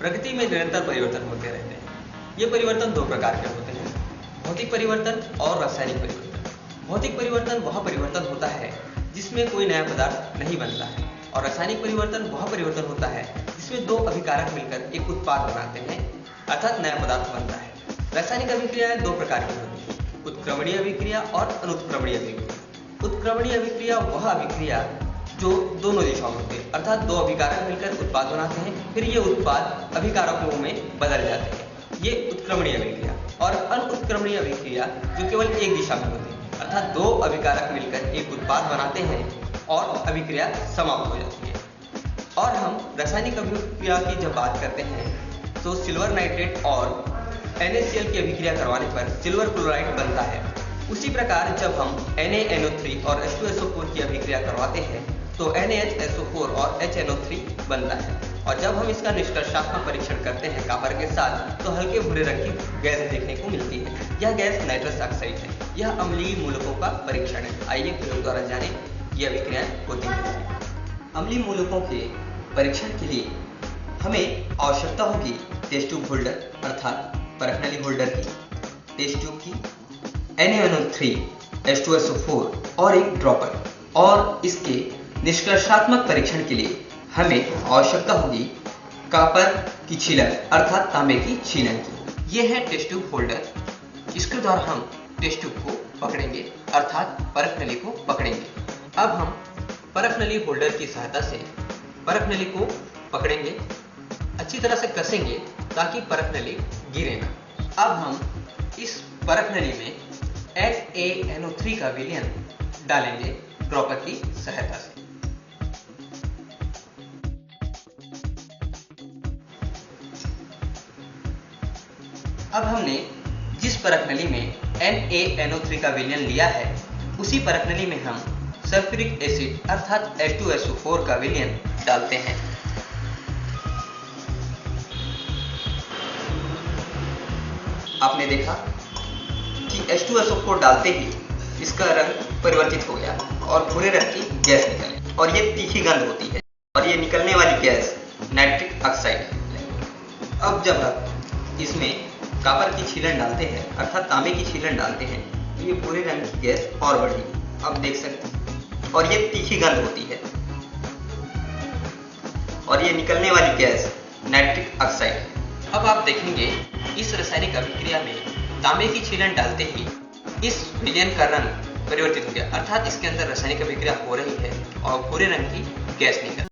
प्रकृति में निरंतर परिवर्तन होते रहते हैं। ये परिवर्तन दो प्रकार के होते हैं, भौतिक परिवर्तन और रासायनिक परिवर्तन। भौतिक परिवर्तन वह परिवर्तन होता है जिसमें कोई नया पदार्थ नहीं बनता है, और रासायनिक परिवर्तन वह परिवर्तन होता है जिसमें दो अभिकारक मिलकर एक उत्पाद बनाते हैं, अर्थात नया पदार्थ बनता है। रासायनिक अभिक्रियाएं दो प्रकार की होती हैं, उत्क्रमणीय अभिक्रिया और अनुत्क्रमणीय अभिक्रिया। उत्क्रमणीय अभिक्रिया वह अभिक्रिया जो दोनों दिशाओं में होती है, अर्थात दो अभिकारक मिलकर उत्पाद बनाते हैं, फिर ये उत्पाद अभिकारकों में बदल जाते हैं, ये उत्क्रमणीय अभिक्रिया। और अनुत्क्रमणीय अभिक्रिया जो केवल एक दिशा में होती है, अर्थात दो अभिकारक मिलकर एक उत्पाद बनाते हैं और अभिक्रिया समाप्त हो जाती है। और हम रासायनिक अभिक्रिया की जब बात करते हैं तो सिल्वर नाइट्रेट और NaCl की अभिक्रिया करवाने पर सिल्वर क्लोराइड बनता है। उसी प्रकार जब हम NaNO3 और H2SO4 की अभिक्रिया करवाते हैं तो NaHSO4 और HNO3 बनता है। और जब हम इसका निष्कर्षात्मक परीक्षण करते हैं कॉपर के साथ तो हल्के भूरे रंग की गैस देखने को मिलती है। यह गैस नाइट्रस ऑक्साइड है। यह अम्लीय मूलकों का परीक्षण है। आइए प्रयोग द्वारा जानें ये अभिक्रियाएं होती हैं। अम्लीय मूलकों के परीक्षण के लिए हमें आवश्यकता होगी टेस्ट ट्यूब होल्डर अर्थात परखनली होल्डर की, टेस्ट ट्यूब की, NaNO3, H2SO4 और एक ड्रॉपर। और इसके निष्कर्षात्मक परीक्षण के लिए हमें आवश्यकता होगी कॉपर की छीलन अर्थात तांबे की छीलन की। यह है टेस्ट ट्यूब होल्डर। इसके द्वारा हम टेस्ट ट्यूब को पकड़ेंगे अर्थात परखनली को पकड़ेंगे। अब हम परखनली होल्डर की सहायता से परखनली को पकड़ेंगे, अच्छी तरह से कसेंगे ताकि परखनली गिरे ना। अब हम इस परखनली में NaNO3 का विलयन डालेंगे ड्रॉपर की सहायता से। अब हमने जिस परखनली में NaNO3 का विलयन लिया है उसी परखनली में हम सल्फ्यूरिक एसिड अर्थात H2SO4 का विलयन डालते हैं। आपने देखा कि H2SO4 डालते ही इसका रंग परिवर्तित हो गया और भूरे रंग की गैस निकली, और ये तीखी गंध होती है, और ये निकलने वाली गैस नाइट्रिक ऑक्साइड है। अब जब आप इसमें कॉपर की छीलन डालते हैं अर्थात तांबे की छीलन डालते हैं तो ये भूरे रंग की गैस और बढ़ी, आप देख सकते हैं, और ये तीखी गंध होती है, और ये निकलने वाली गैस नाइट्रिक ऑक्साइड है। अब आप देखेंगे इस रासायनिक अभिक्रिया में तांबे की छीलन डालते ही इस विलयन का रंग परिवर्तित हो गया, अर्थात इसके अंदर रासायनिक अभिक्रिया हो रही है और भूरे रंग की गैस निकल